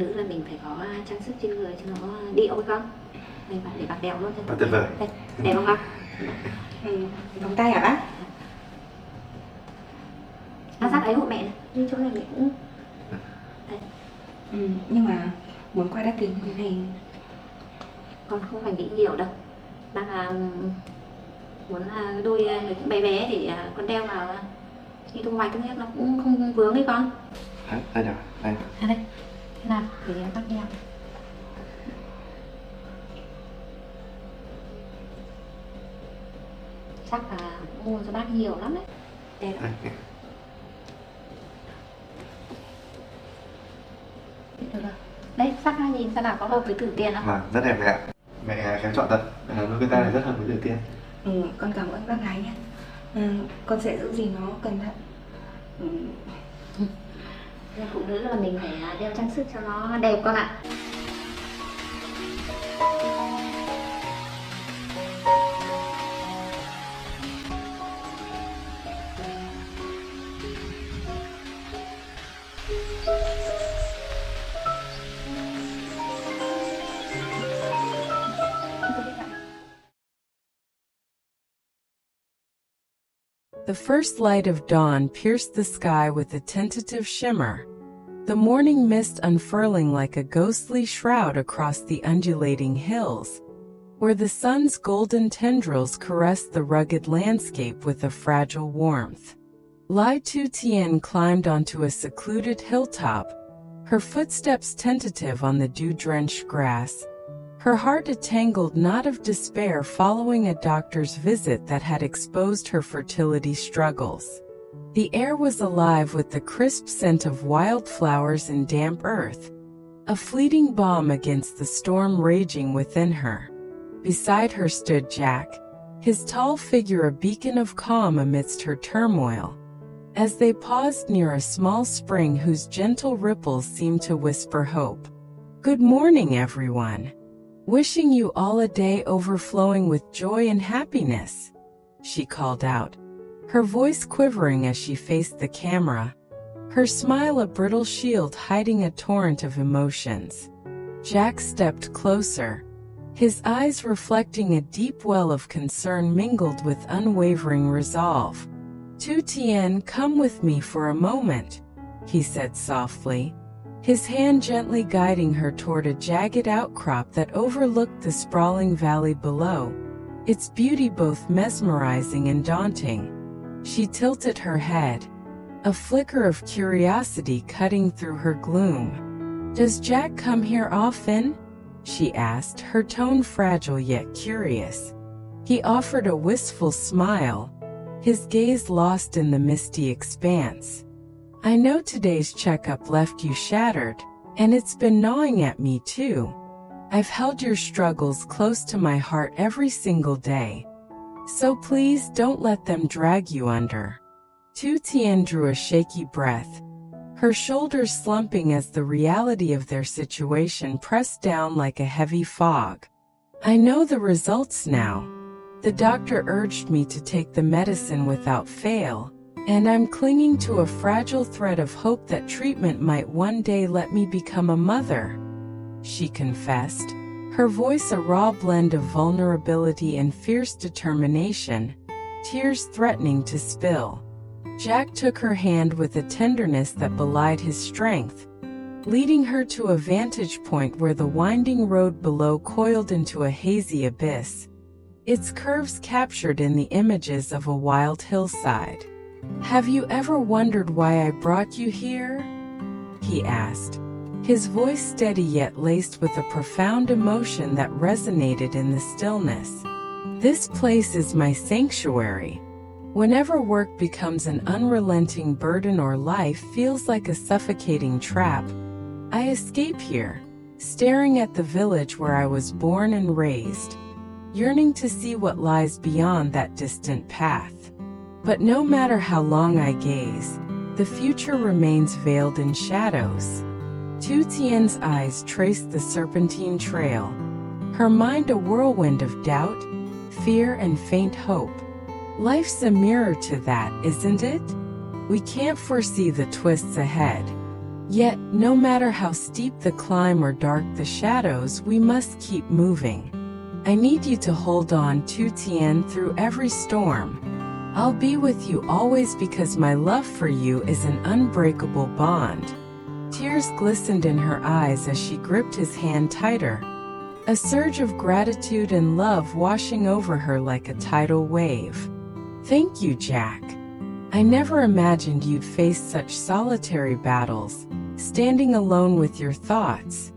nữ là mình phải có trang sức trên người cho nó điệu hay không? Đây bạn để bạc đeo luôn thôi. Tuyệt vời. Đây, đẹp không con? Vòng tay hả bác? Áo sát ấy hộ mẹ này, nhưng chỗ này mẹ cũng... Đây. Nhưng mà muốn quay đắt tiền như thế này Con không phải nghĩ nhiều đâu. Bác muốn đôi người cũng bé bé để con đeo vào khi thu hoạch, thứ nhất nó cũng không vướng đấy con. Đây nào, đây. Đây, thế nào, để bác đeo. Chắc là mua cho bác nhiều lắm đấy. Đẹp. Được rồi. Đấy, sắc ra nhìn xem nào có hợp với Tu Tien không? Vâng, rất đẹp mẹ ạ. Mẹ khéo chọn thật. Đôi cái tay này rất hợp với Tu Tien. Con cảm ơn bác gái nhé. Con sẽ giữ gìn nó cẩn thận. Phụ nữ là mình phải đeo trang sức cho nó đẹp con ạ. The first light of dawn pierced the sky with a tentative shimmer, the morning mist unfurling like a ghostly shroud across the undulating hills, where the sun's golden tendrils caressed the rugged landscape with a fragile warmth. Tu Tien climbed onto a secluded hilltop, her footsteps tentative on the dew-drenched grass, her heart a tangled knot of despair following a doctor's visit that had exposed her fertility struggles. The air was alive with the crisp scent of wildflowers and damp earth, a fleeting balm against the storm raging within her. Beside her stood Jack, his tall figure a beacon of calm amidst her turmoil. As they paused near a small spring whose gentle ripples seemed to whisper hope. "Good morning, everyone. Wishing you all a day overflowing with joy and happiness," she called out, her voice quivering as she faced the camera, her smile a brittle shield hiding a torrent of emotions. Jack stepped closer, his eyes reflecting a deep well of concern mingled with unwavering resolve. "Tu Tien, come with me for a moment," he said softly, his hand gently guiding her toward a jagged outcrop that overlooked the sprawling valley below, its beauty both mesmerizing and daunting. She tilted her head, a flicker of curiosity cutting through her gloom. "Does Jack come here often?" she asked, her tone fragile yet curious. He offered a wistful smile, his gaze lost in the misty expanse. "I know today's checkup left you shattered, and it's been gnawing at me too. I've held your struggles close to my heart every single day. So please don't let them drag you under." Tu Tien drew a shaky breath, her shoulders slumping as the reality of their situation pressed down like a heavy fog. "I know the results now. The doctor urged me to take the medicine without fail, and I'm clinging to a fragile thread of hope that treatment might one day let me become a mother," she confessed, her voice a raw blend of vulnerability and fierce determination, tears threatening to spill. Jack took her hand with a tenderness that belied his strength, leading her to a vantage point where the winding road below coiled into a hazy abyss, its curves captured in the images of a wild hillside. "Have you ever wondered why I brought you here?" he asked, his voice steady yet laced with a profound emotion that resonated in the stillness. "This place is my sanctuary. Whenever work becomes an unrelenting burden or life feels like a suffocating trap, I escape here, staring at the village where I was born and raised, yearning to see what lies beyond that distant path. But no matter how long I gaze, the future remains veiled in shadows." Tu Tien's eyes traced the serpentine trail, her mind a whirlwind of doubt, fear, and faint hope. "Life's a mirror to that, isn't it? We can't foresee the twists ahead. Yet, no matter how steep the climb or dark the shadows, we must keep moving. I need you to hold on, Tu Tien, through every storm. I'll be with you always because my love for you is an unbreakable bond. Tears glistened in her eyes as she gripped his hand tighter, a surge of gratitude and love washing over her like a tidal wave. Thank you, Jack. I never imagined you'd face such solitary battles, standing alone with your thoughts.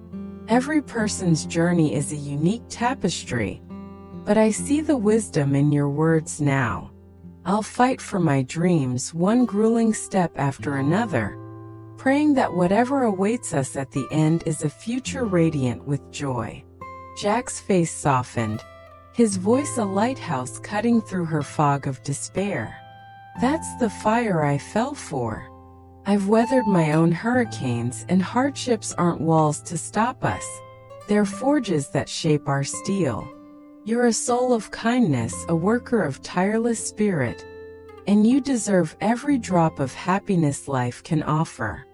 Every person's journey is a unique tapestry, but I see the wisdom in your words now. I'll fight for my dreams, one grueling step after another, praying that whatever awaits us at the end is a future radiant with joy. Jack's face softened, his voice a lighthouse cutting through her fog of despair. That's the fire I fell for. I've weathered my own hurricanes, and hardships aren't walls to stop us. They're forges that shape our steel. You're a soul of kindness, a worker of tireless spirit, and you deserve every drop of happiness life can offer.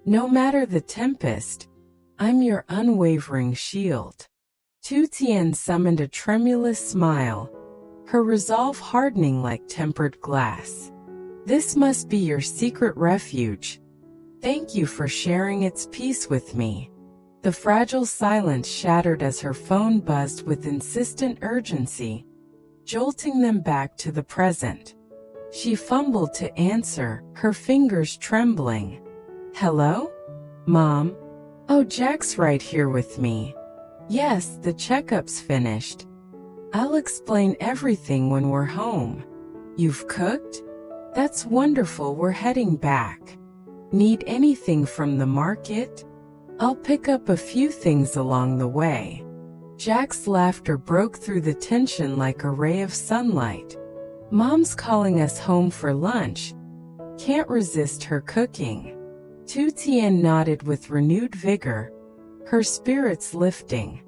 No matter the tempest, I'm your unwavering shield. Tu Tien summoned a tremulous smile, her resolve hardening like tempered glass. This must be your secret refuge. Thank you for sharing its peace with me. The fragile silence shattered as her phone buzzed with insistent urgency, jolting them back to the present. She fumbled to answer, her fingers trembling. Hello? Mom? Oh, Jack's right here with me. Yes, the checkup's finished. I'll explain everything when we're home. You've cooked? That's wonderful, we're heading back. Need anything from the market? I'll pick up a few things along the way. Jack's laughter broke through the tension like a ray of sunlight. Mom's calling us home for lunch. Can't resist her cooking. Tu Tien nodded with renewed vigor, her spirits lifting.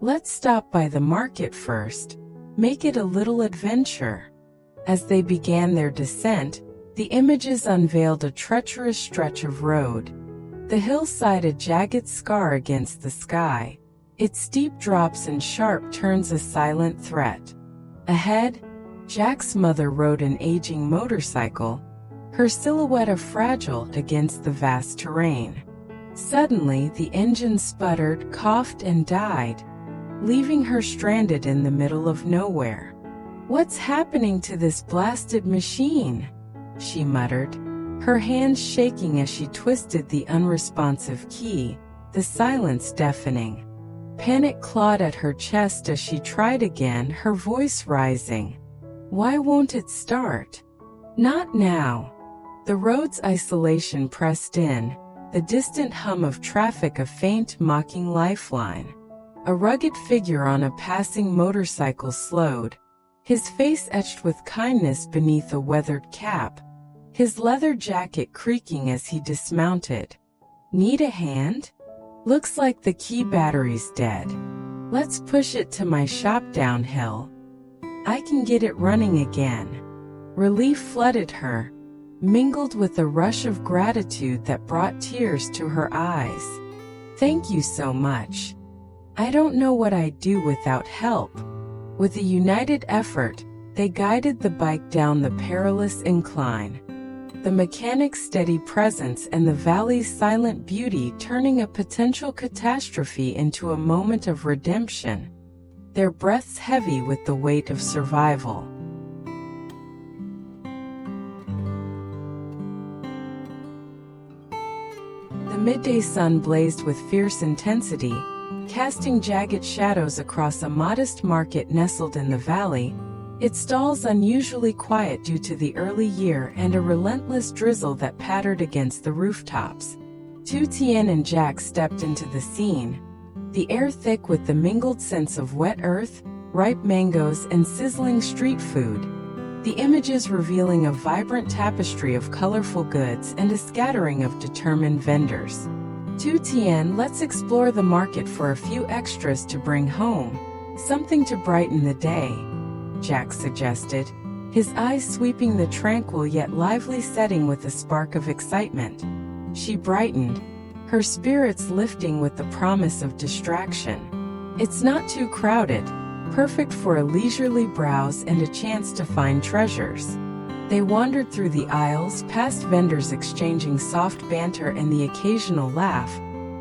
Let's stop by the market first. Make it a little adventure. As they began their descent, the images unveiled a treacherous stretch of road. The hillside a jagged scar against the sky, its steep drops and sharp turns a silent threat. Ahead, Jack's mother rode an aging motorcycle, her silhouette fragile against the vast terrain. Suddenly, the engine sputtered, coughed, and died, leaving her stranded in the middle of nowhere. What's happening to this blasted machine? She muttered, her hands shaking as she twisted the unresponsive key, the silence deafening. Panic clawed at her chest as she tried again, her voice rising. Why won't it start? Not now. The road's isolation pressed in, the distant hum of traffic a faint, mocking lifeline. A rugged figure on a passing motorcycle slowed, his face etched with kindness beneath a weathered cap, his leather jacket creaking as he dismounted. Need a hand? Looks like the key battery's dead. Let's push it to my shop downhill. I can get it running again. Relief flooded her, mingled with a rush of gratitude that brought tears to her eyes. Thank you so much. I don't know what I'd do without help. With a united effort, they guided the bike down the perilous incline. The mechanic's steady presence and the valley's silent beauty turning a potential catastrophe into a moment of redemption, their breaths heavy with the weight of survival. The midday sun blazed with fierce intensity, casting jagged shadows across a modest market nestled in the valley, its stalls unusually quiet due to the early year and a relentless drizzle that pattered against the rooftops. Tu Tien and Jack stepped into the scene, the air thick with the mingled scents of wet earth, ripe mangoes, and sizzling street food, the images revealing a vibrant tapestry of colorful goods and a scattering of determined vendors. Tu Tien, let's explore the market for a few extras to bring home, something to brighten the day, Jack suggested, his eyes sweeping the tranquil yet lively setting with a spark of excitement. She brightened, her spirits lifting with the promise of distraction. It's not too crowded, perfect for a leisurely browse and a chance to find treasures. They wandered through the aisles, past vendors exchanging soft banter and the occasional laugh,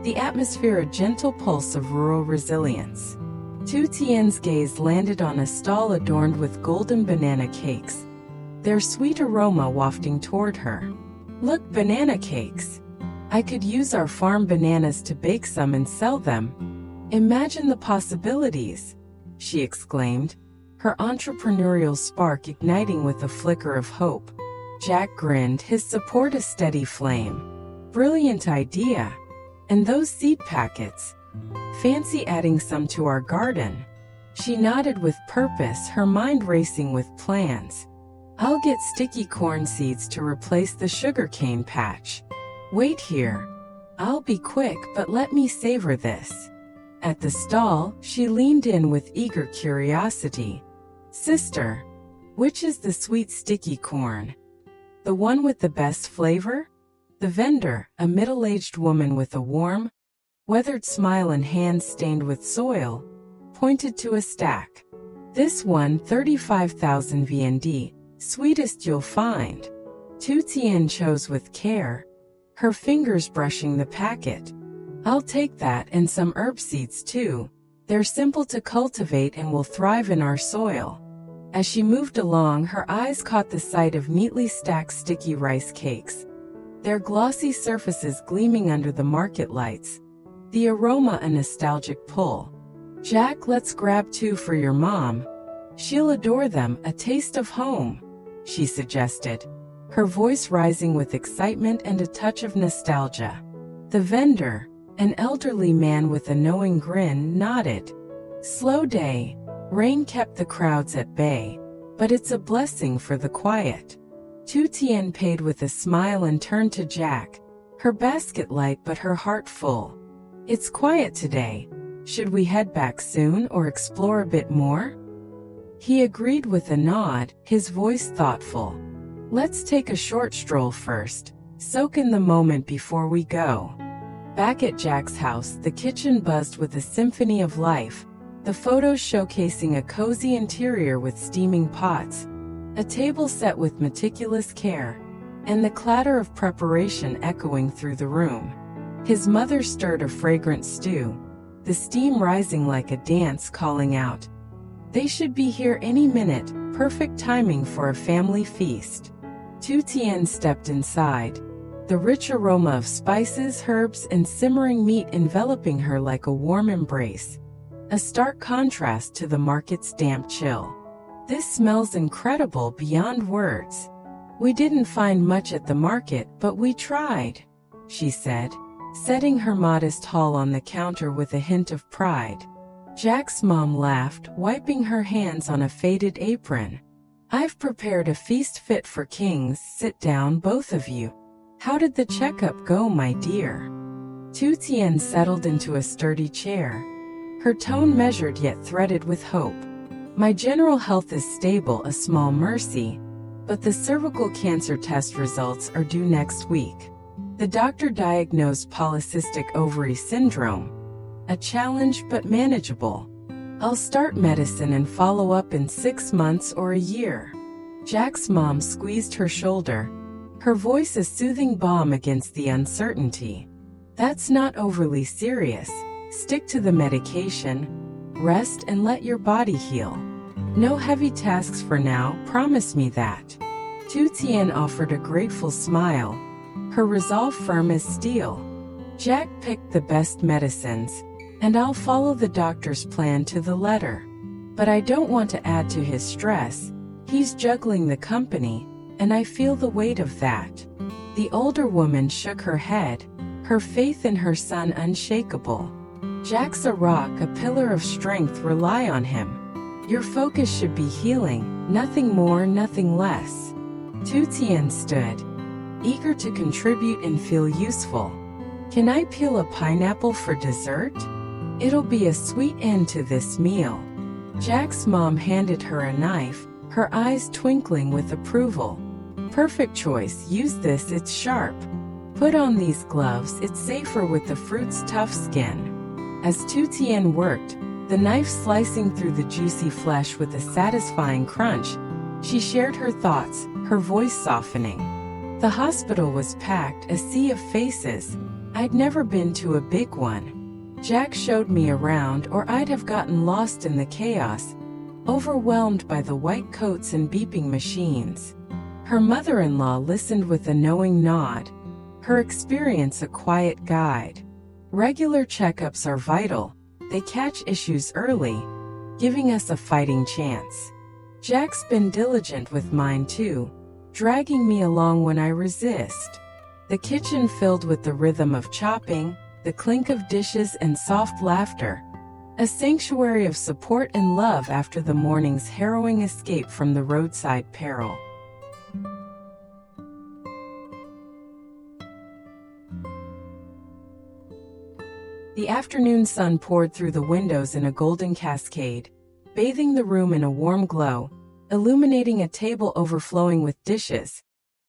the atmosphere a gentle pulse of rural resilience. Tu Tien's gaze landed on a stall adorned with golden banana cakes, their sweet aroma wafting toward her. Look, banana cakes! I could use our farm bananas to bake some and sell them. Imagine the possibilities, she exclaimed, her entrepreneurial spark igniting with a flicker of hope. Jack grinned, his support a steady flame. Brilliant idea! And those seed packets. Fancy adding some to our garden? She nodded with purpose, her mind racing with plans. I'll get sticky corn seeds to replace the sugarcane patch. Wait here. I'll be quick, but let me savor this. At the stall, she leaned in with eager curiosity. Sister, which is the sweet sticky corn? The one with the best flavor? The vendor, a middle-aged woman with a warm, weathered smile and hands stained with soil, pointed to a stack. This one, 35,000 VND, sweetest you'll find. Tu Tien chose with care, her fingers brushing the packet. I'll take that and some herb seeds too. They're simple to cultivate and will thrive in our soil. As she moved along, her eyes caught the sight of neatly stacked sticky rice cakes, their glossy surfaces gleaming under the market lights, the aroma a nostalgic pull. Jack, let's grab 2 for your mom. She'll adore them, a taste of home, she suggested, her voice rising with excitement and a touch of nostalgia. The vendor, an elderly man with a knowing grin, nodded. Slow day, rain kept the crowds at bay, but it's a blessing for the quiet. Tu Tien paid with a smile and turned to Jack, her basket light but her heart full. It's quiet today. Should we head back soon or explore a bit more? He agreed with a nod, his voice thoughtful. Let's take a short stroll first, soak in the moment before we go. Back at Jack's house, the kitchen buzzed with a symphony of life, the photos showcasing a cozy interior with steaming pots, a table set with meticulous care, and the clatter of preparation echoing through the room. His mother stirred a fragrant stew, the steam rising like a dance calling out, "They should be here any minute, perfect timing for a family feast." Tu Tien stepped inside, the rich aroma of spices, herbs, and simmering meat enveloping her like a warm embrace, a stark contrast to the market's damp chill. "This smells incredible beyond words. We didn't find much at the market, but we tried," she said, setting her modest haul on the counter with a hint of pride. Jack's mom laughed, wiping her hands on a faded apron. "I've prepared a feast fit for kings. Sit down, both of you. How did the checkup go, my dear?" Tu Tien settled into a sturdy chair, her tone measured yet threaded with hope. "My general health is stable, a small mercy, but the cervical cancer test results are due next week. The doctor diagnosed polycystic ovary syndrome, a challenge but manageable. I'll start medicine and follow up in 6 months or a year." Jack's mom squeezed her shoulder, her voice a soothing balm against the uncertainty. "That's not overly serious. Stick to the medication, rest and let your body heal. No heavy tasks for now, promise me that." Tu Tien offered a grateful smile, her resolve firm as steel. "Jack picked the best medicines, and I'll follow the doctor's plan to the letter. But I don't want to add to his stress. He's juggling the company, and I feel the weight of that." The older woman shook her head, her faith in her son unshakable. "Jack's a rock, a pillar of strength, rely on him. Your focus should be healing, nothing more, nothing less." Tu Tien stood, eager to contribute and feel useful. "Can I peel a pineapple for dessert? It'll be a sweet end to this meal." Jack's mom handed her a knife, her eyes twinkling with approval. "Perfect choice, use this, it's sharp. Put on these gloves, it's safer with the fruit's tough skin. As Tu Tien worked, the knife slicing through the juicy flesh with a satisfying crunch, she shared her thoughts, her voice softening. The hospital was packed, a sea of faces. I'd never been to a big one. Jack showed me around, or I'd have gotten lost in the chaos, overwhelmed by the white coats and beeping machines. Her mother-in-law listened with a knowing nod, her experience a quiet guide. Regular checkups are vital. They catch issues early, giving us a fighting chance. Jack's been diligent with mine too, dragging me along when I resist. The kitchen filled with the rhythm of chopping, the clink of dishes and soft laughter. A sanctuary of support and love after the morning's harrowing escape from the roadside peril. The afternoon sun poured through the windows in a golden cascade, bathing the room in a warm glow, illuminating a table overflowing with dishes,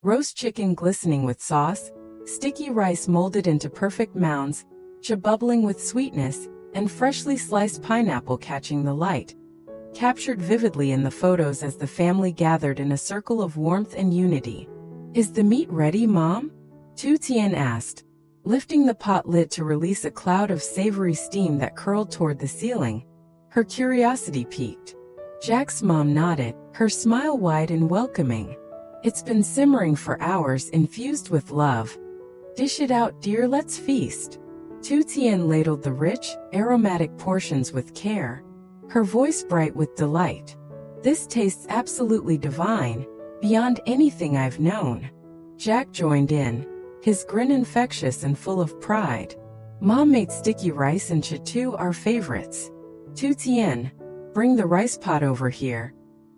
roast chicken glistening with sauce, sticky rice molded into perfect mounds, bubbling with sweetness, and freshly sliced pineapple catching the light, captured vividly in the photos as the family gathered in a circle of warmth and unity. "Is the meat ready, Mom?" Tu Tien asked, lifting the pot lid to release a cloud of savory steam that curled toward the ceiling. Her curiosity piqued. Jack's mom nodded, her smile wide and welcoming. "It's been simmering for hours, infused with love. Dish it out, dear, let's feast." Tu Tien ladled the rich, aromatic portions with care, her voice bright with delight. "This tastes absolutely divine, beyond anything I've known." Jack joined in, his grin infectious and full of pride. "Mom made sticky rice and chitu our favorites. Tu Tien, bring the rice pot over here.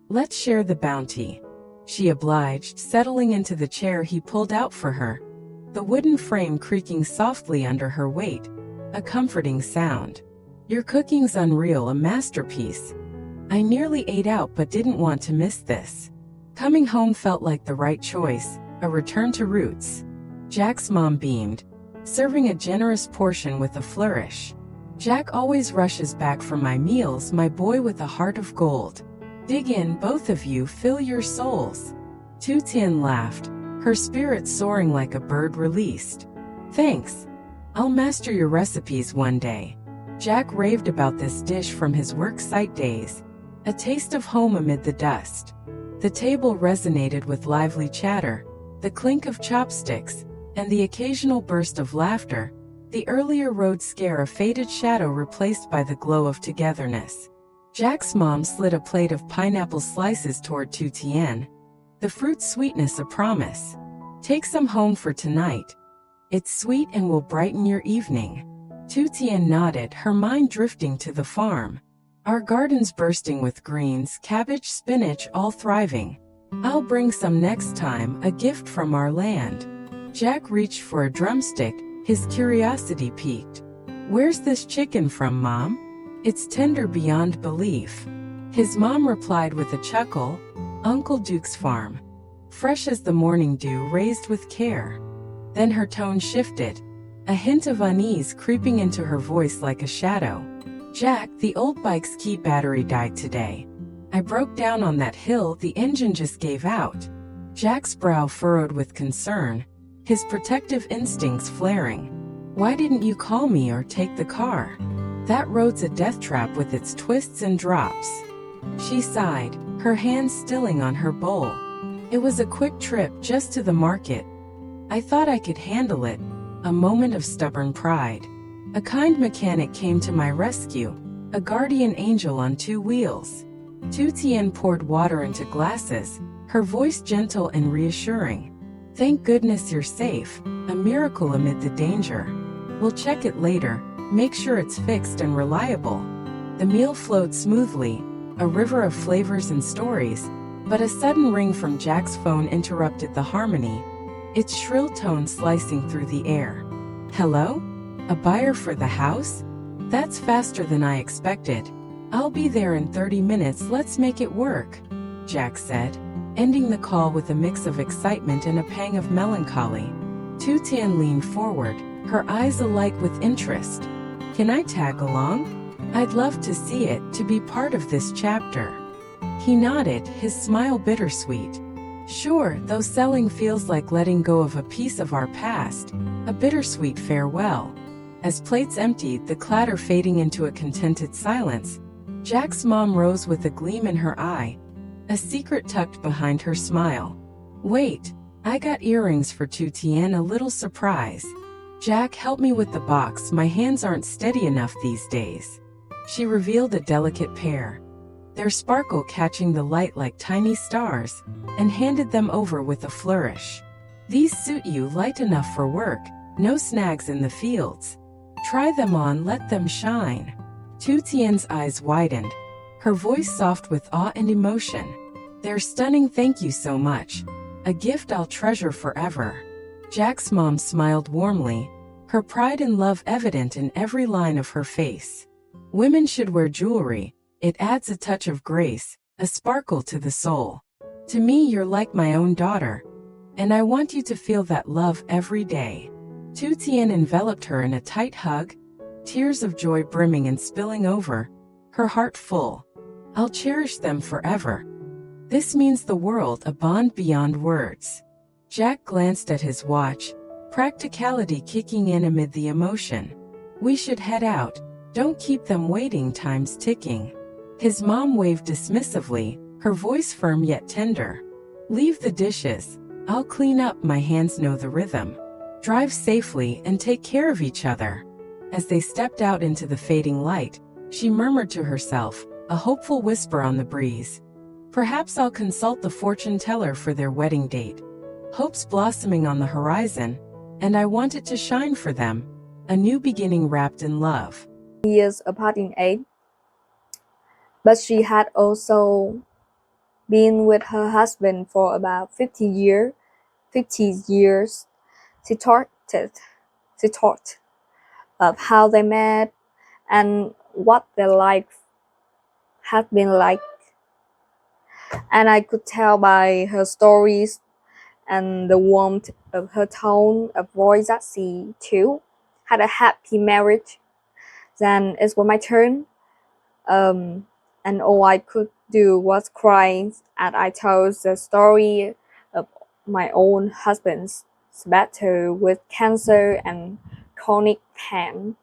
Let's share the bounty." She obliged, settling into the chair he pulled out for her, the wooden frame creaking softly under her weight, a comforting sound. "Your cooking's unreal, a masterpiece. I nearly ate out but didn't want to miss this." Coming home felt like the right choice, a return to roots. Jack's mom beamed, serving a generous portion with a flourish. "Jack always rushes back for my meals, my boy with a heart of gold. Dig in, both of you, fill your souls." Tu Tien laughed, her spirit soaring like a bird released. "Thanks. I'll master your recipes one day." Jack raved about this dish from his work site days, a taste of home amid the dust. The table resonated with lively chatter, the clink of chopsticks, and the occasional burst of laughter, the earlier road scare a faded shadow replaced by the glow of togetherness. Jack's mom slid a plate of pineapple slices toward Tu Tien, the fruit's sweetness a promise. "Take some home for tonight. It's sweet and will brighten your evening." Tu Tien nodded, her mind drifting to the farm. "Our garden's bursting with greens, cabbage, spinach, all thriving. I'll bring some next time, a gift from our land." Jack reached for a drumstick, his curiosity piqued. "Where's this chicken from, Mom? It's tender beyond belief." His mom replied with a chuckle, "Uncle Duke's farm. Fresh as the morning dew, raised with care." Then her tone shifted, a hint of unease creeping into her voice like a shadow. "Jack, the old bike's key battery died today. I broke down on that hill, the engine just gave out." Jack's brow furrowed with concern, his protective instincts flaring. "Why didn't you call me or take the car? That road's a death trap with its twists and drops." She sighed, her hands stilling on her bowl. "It was a quick trip just to the market. I thought I could handle it." A moment of stubborn pride. A kind mechanic came to my rescue, a guardian angel on two wheels. Tu Tien poured water into glasses, her voice gentle and reassuring. "Thank goodness you're safe, a miracle amid the danger. We'll check it later, make sure it's fixed and reliable." The meal flowed smoothly, a river of flavors and stories, but a sudden ring from Jack's phone interrupted the harmony, its shrill tone slicing through the air. "Hello? A buyer for the house? That's faster than I expected. I'll be there in 30 minutes, let's make it work," Jack said, ending the call with a mix of excitement and a pang of melancholy. Tu Tien leaned forward, her eyes alight with interest. Can I tag along? I'd love to see it, to be part of this chapter. He nodded, his smile bittersweet. Sure, though selling feels like letting go of a piece of our past, a bittersweet farewell. As plates emptied, the clatter fading into a contented silence, Jack's mom rose with a gleam in her eye, a secret tucked behind her smile. Wait, I got earrings for Tu Tien, a little surprise. Jack, help me with the box, my hands aren't steady enough these days. She revealed a delicate pair, their sparkle catching the light like tiny stars, and handed them over with a flourish. These suit you, light enough for work, no snags in the fields. Try them on, let them shine. Tu Tien's eyes widened, her voice soft with awe and emotion. They're stunning, thank you so much. A gift I'll treasure forever. Jack's mom smiled warmly, her pride and love evident in every line of her face. Women should wear jewelry, it adds a touch of grace, a sparkle to the soul. To me, you're like my own daughter, and I want you to feel that love every day. Tu Tien enveloped her in a tight hug, tears of joy brimming and spilling over, her heart full. I'll cherish them forever. This means the world, a bond beyond words. Jack glanced at his watch, practicality kicking in amid the emotion. We should head out, don't keep them waiting, time's ticking. His mom waved dismissively, her voice firm yet tender. Leave the dishes, I'll clean up, my hands know the rhythm. Drive safely and take care of each other. As they stepped out into the fading light, she murmured to herself, a hopeful whisper on the breeze. Perhaps I'll consult the fortune teller for their wedding date. Hope's blossoming on the horizon, and I want it to shine for them. A new beginning wrapped in love. Years apart in age, but she had also been with her husband for about 50 years. She talked of how they met and what their life had been like. And I could tell by her stories and the warmth of her tone of voice that she, too, had a happy marriage. Then it was my turn, and all I could do was cry as I told the story of my own husband's battle with cancer and chronic pain.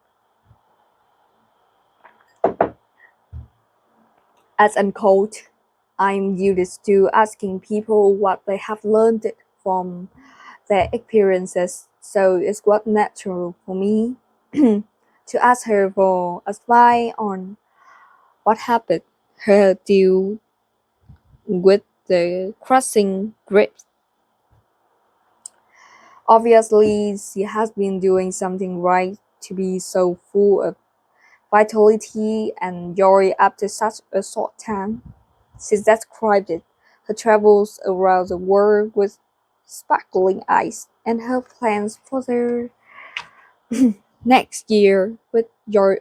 As unquote, I'm used to asking people what they have learned from their experiences, so it was natural for me to ask her for advice on what happened her deal with the crushing grief. Obviously, she has been doing something right to be so full of vitality and joy after such a short time. She described it, her travels around the world with sparkling eyes and her plans for the next year with joy.